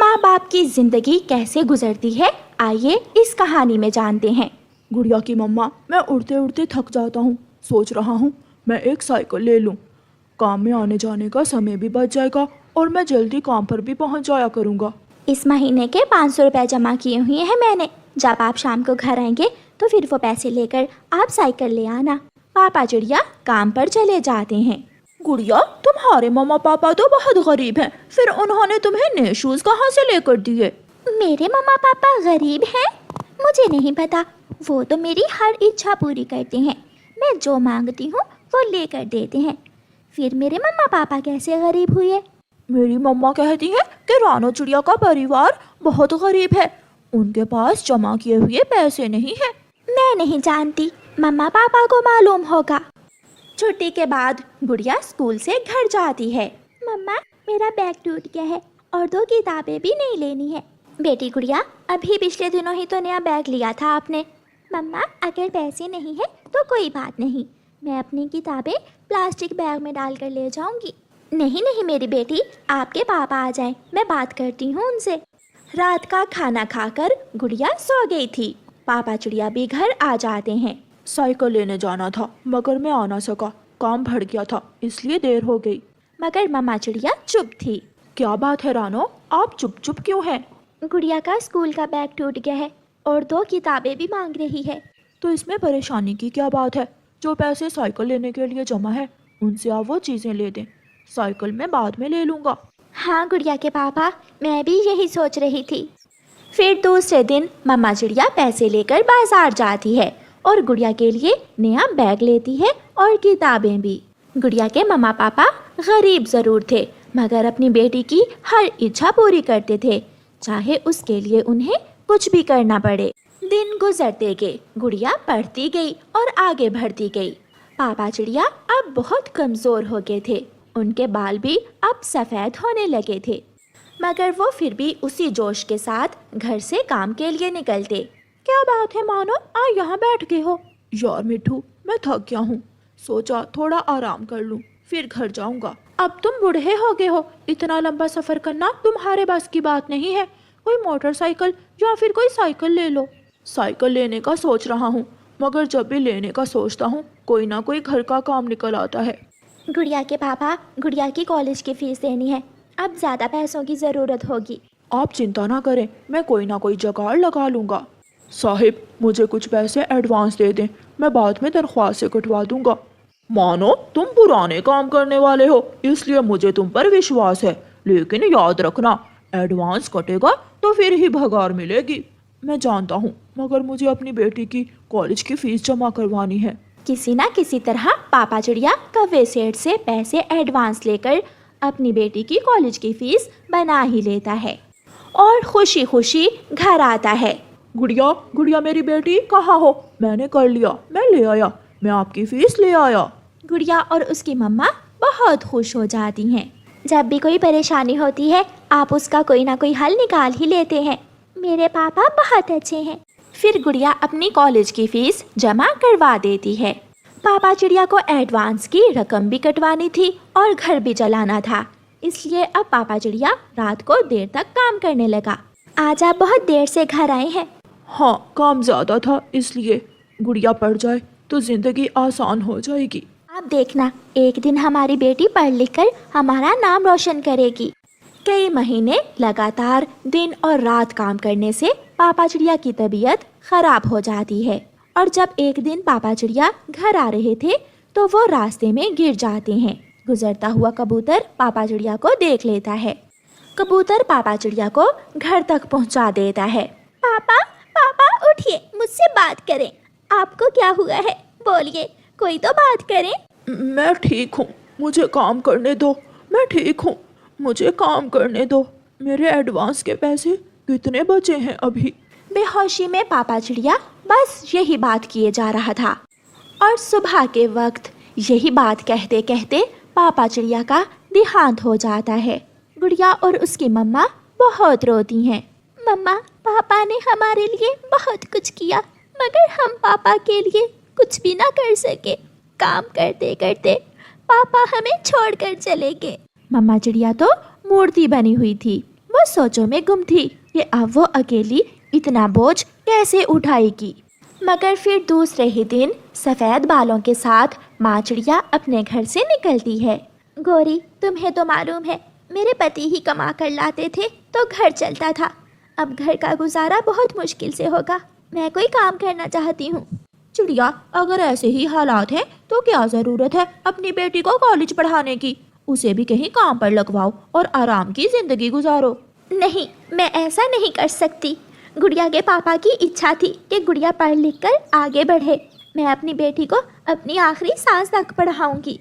माँ बाप की जिंदगी कैसे गुजरती है, आइए इस कहानी में जानते हैं। गुड़िया की मम्मा, मैं उड़ते उड़ते थक जाता हूँ। सोच रहा हूँ मैं एक साइकिल ले लूँ। काम में आने जाने का समय भी बच जाएगा और मैं जल्दी काम पर भी पहुँच जाया करूँगा। इस महीने के 500 रुपये जमा किए हुए हैं मैंने। जब आप शाम को घर आएंगे तो फिर वो पैसे लेकर आप साइकिल ले आना। पापा चिड़िया काम पर चले जाते हैं। गुड़िया, तुम्हारे मम्मा पापा तो बहुत गरीब हैं, फिर उन्होंने तुम्हें नए शूज़ कहाँ से लेकर दिए? मेरे मम्मा पापा गरीब हैं? मुझे नहीं पता, वो तो मेरी हर इच्छा पूरी करते हैं। मैं जो मांगती हूँ वो लेकर देते हैं। फिर मेरे मम्मा पापा कैसे गरीब हुए? मेरी मम्मा कहती है कि रानो चिड़िया का परिवार बहुत गरीब है, उनके पास जमा किए हुए पैसे नहीं है। मैं नहीं जानती, मम्मा पापा को मालूम होगा। छुट्टी के बाद गुड़िया स्कूल से घर जाती है। मम्मा, मेरा बैग टूट गया है और 2 किताबें भी नहीं लेनी है। बेटी गुड़िया, अभी पिछले दिनों ही तो नया बैग लिया था आपने। मम्मा, अगर पैसे नहीं है तो कोई बात नहीं, मैं अपनी किताबें प्लास्टिक बैग में डाल कर ले जाऊंगी। नहीं नहीं मेरी बेटी, आपके पापा आ जाएं, मैं बात करती हूँ उनसे। रात का खाना खाकर गुड़िया सो गई थी। पापा चिड़िया भी घर आ जाते हैं। साइकिल लेने जाना था मगर मैं आ ना सका, काम बढ़ गया था इसलिए देर हो गई। मगर मम्मा चिड़िया चुप थी। क्या बात है रानो, आप चुप चुप क्यों हैं? गुड़िया का स्कूल का बैग टूट गया है और 2 किताबें भी मांग रही है। तो इसमें परेशानी की क्या बात है? जो पैसे साइकिल लेने के लिए जमा है उनसे आप वो चीज़ें ले दें, साइकिल मैं बाद में ले लूँगा। हाँ गुड़िया के पापा, मैं भी यही सोच रही थी। फिर दूसरे दिन मम्मा चिड़िया पैसे लेकर बाजार जाती है और गुड़िया के लिए नया बैग लेती है और किताबें भी। गुड़िया के मम्मा पापा गरीब ज़रूर थे मगर अपनी बेटी की हर इच्छा पूरी करते थे, चाहे उसके लिए उन्हें कुछ भी करना पड़े। दिन गुजरते गए, गुड़िया पढ़ती गई और आगे बढ़ती गई। पापा चिड़िया अब बहुत कमज़ोर हो गए थे, उनके बाल भी अब सफ़ेद होने लगे थे, मगर वो फिर भी उसी जोश के साथ घर से काम के लिए निकलते। क्या बात है मानो, आज यहाँ बैठ गए हो? यार मिठू, मैं थक गया हूँ, सोचा थोड़ा आराम कर लूँ फिर घर जाऊँगा। अब तुम बूढ़े हो गए हो, इतना लंबा सफ़र करना तुम्हारे बस की बात नहीं है। कोई मोटरसाइकिल या फिर कोई साइकिल ले लो। साइकिल लेने का सोच रहा हूँ मगर जब भी लेने का सोचता हूँ कोई ना कोई घर का काम निकल आता है। गुड़िया के पापा, गुड़िया की कॉलेज की फीस देनी है, अब ज़्यादा पैसों की ज़रूरत होगी। आप चिंता ना करें, मैं कोई ना कोई जुगाड़ लगा लूँगा। साहिब, मुझे कुछ पैसे एडवांस दे दें, मैं बाद में दरख्वास्त से कटवा दूँगा। मानो तुम पुराने काम करने वाले हो इसलिए मुझे तुम पर विश्वास है, लेकिन याद रखना एडवांस कटेगा तो फिर ही भगार मिलेगी। मैं जानता हूँ मगर मुझे अपनी बेटी की कॉलेज की फीस जमा करवानी है। किसी ना किसी तरह पापा चिड़िया कौवे सेठ से पैसे एडवांस लेकर अपनी बेटी की कॉलेज की फीस बना ही लेता है और खुशी खुशी घर आता है। गुड़िया, गुड़िया मेरी बेटी कहाँ हो? मैंने कर लिया, मैं ले आया, मैं आपकी फीस ले आया। गुड़िया और उसकी मम्मा बहुत खुश हो जाती हैं। जब भी कोई परेशानी होती है आप उसका कोई ना कोई हल निकाल ही लेते हैं। मेरे पापा बहुत अच्छे हैं। फिर गुड़िया अपनी कॉलेज की फीस जमा करवा देती है। पापा चिड़िया को एडवांस की रकम भी कटवानी थी और घर भी चलाना था, इसलिए अब पापा चिड़िया रात को देर तक काम करने लगा। आज आप बहुत देर से घर आए हैं। हाँ, काम ज़्यादा था इसलिए। गुड़िया पढ़ जाए तो ज़िंदगी आसान हो जाएगी। आप देखना, एक दिन हमारी बेटी पढ़ लिख कर हमारा नाम रोशन करेगी। कई महीने लगातार दिन और रात काम करने से पापा चिड़िया की तबीयत खराब हो जाती है और जब एक दिन पापा चिड़िया घर आ रहे थे तो वो रास्ते में गिर जाते हैं। गुजरता हुआ कबूतर पापा चिड़िया को देख लेता है। कबूतर पापा चिड़िया को घर तक पहुंचा देता है। पापा, पापा उठिए, मुझसे बात करें। आपको क्या हुआ है? बोलिए, कोई तो बात करें। मैं ठीक हूँ, मुझे काम करने दो। मैं ठीक हूँ, मुझे काम करने दो। मेरे एडवांस के पैसे कितने बचे हैं अभी? बेहोशी में पापा चिड़िया बस यही बात किए जा रहा था और सुबह के वक्त यही बात कहते कहते पापा चिड़िया का देहांत हो जाता है। गुड़िया और उसकी मम्मा बहुत रोती हैं। मम्मा, पापा ने हमारे लिए बहुत कुछ किया मगर हम पापा के लिए कुछ भी ना कर सके। काम करते करते पापा हमें छोड़कर चले गए। मम्मा चिड़िया तो मूर्ति बनी हुई थी, वो वो सोचों में गुम थी कि अब वो अकेली इतना बोझ कैसे उठाएगी। मगर फिर दूसरे ही दिन सफ़ेद बालों के साथ माँ चिड़िया अपने घर से निकलती है। गौरी, तुम्हें तो मालूम है मेरे पति ही कमा कर लाते थे तो घर चलता था। अब घर का गुजारा बहुत मुश्किल से होगा। मैं कोई काम करना चाहती हूँ। चिड़िया, अगर ऐसे ही हालात हैं तो क्या ज़रूरत है अपनी बेटी को कॉलेज पढ़ाने की। उसे भी कहीं काम पर लगवाओ और आराम की ज़िंदगी गुजारो। नहीं, मैं ऐसा नहीं कर सकती। गुड़िया के पापा की इच्छा थी कि गुड़िया पढ़ लिख कर आगे बढ़े। मैं अपनी बेटी को अपनी आखिरी सांस तक पढ़ाऊंगी।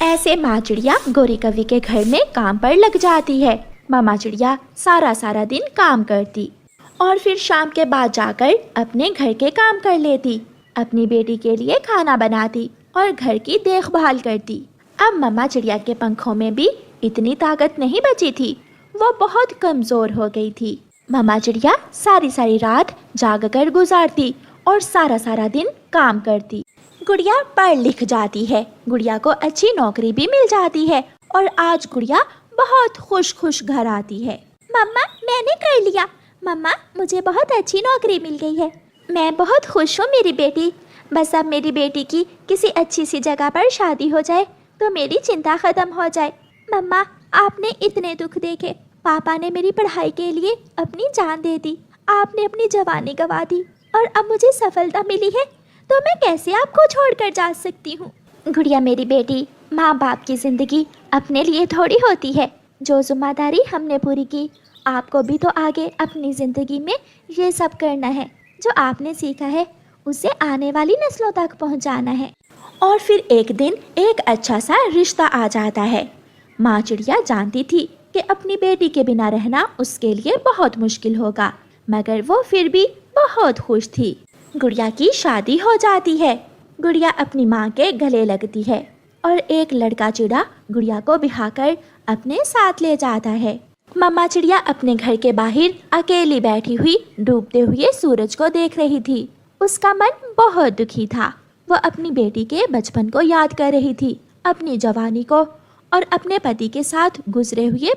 ऐसे माँ चिड़िया गौरी कवि के घर में काम पर लग जाती है। मामा चिड़िया सारा सारा दिन काम करती और फिर शाम के बाद जाकर अपने घर के काम कर लेती। अपनी बेटी के लिए खाना बनाती और घर की देखभाल करती। अब मामा चिड़िया के पंखों में भी इतनी ताकत नहीं बची थी, वो बहुत कमज़ोर हो गई थी। मामा चिड़िया सारी सारी रात जाग कर गुजारती और सारा सारा दिन काम करती। गुड़िया पढ़ लिख जाती है, गुड़िया को अच्छी नौकरी भी मिल जाती है और आज गुड़िया बहुत खुश घर आती है। मम्मा, मैंने कर लिया। मम्मा, मुझे बहुत अच्छी नौकरी मिल गई है। मैं बहुत खुश हूँ मेरी बेटी। बस अब मेरी बेटी की किसी अच्छी सी जगह पर शादी हो जाए तो मेरी चिंता ख़त्म हो जाए। मम्मा, आपने इतने दुख देखे। पापा ने मेरी पढ़ाई के लिए अपनी जान दे दी। आपने अपनी जवानी गंवा दी और अब मुझे सफलता मिली है तो मैं कैसे आपको छोड़कर जा सकती हूँ। गुड़िया मेरी बेटी, माँ बाप की ज़िंदगी अपने लिए थोड़ी होती है। जो जिम्मेदारी हमने पूरी की, आपको भी तो आगे अपनी ज़िंदगी में ये सब करना है। जो आपने सीखा है उसे आने वाली नस्लों तक पहुँचाना है। और फिर एक दिन एक अच्छा सा रिश्ता आ जाता है। माँ चिड़िया जानती थी कि अपनी बेटी के बिना रहना उसके लिए बहुत मुश्किल होगा, मगर वो फिर भी बहुत खुश थी। गुड़िया की शादी हो जाती है। गुड़िया अपनी माँ के गले लगती है और एक लड़का चिड़ा गुड़िया को बिहाकर अपने साथ ले जाता है। मम्मा चिड़िया अपने घर के बाहर अकेली बैठी हुई डूबते हुए सूरज को देख रही थी। उसका मन बहुत दुखी था। वो अपनी बेटी के बचपन को याद कर रही थी, अपनी जवानी को और अपने पति के साथ गुजरे हुए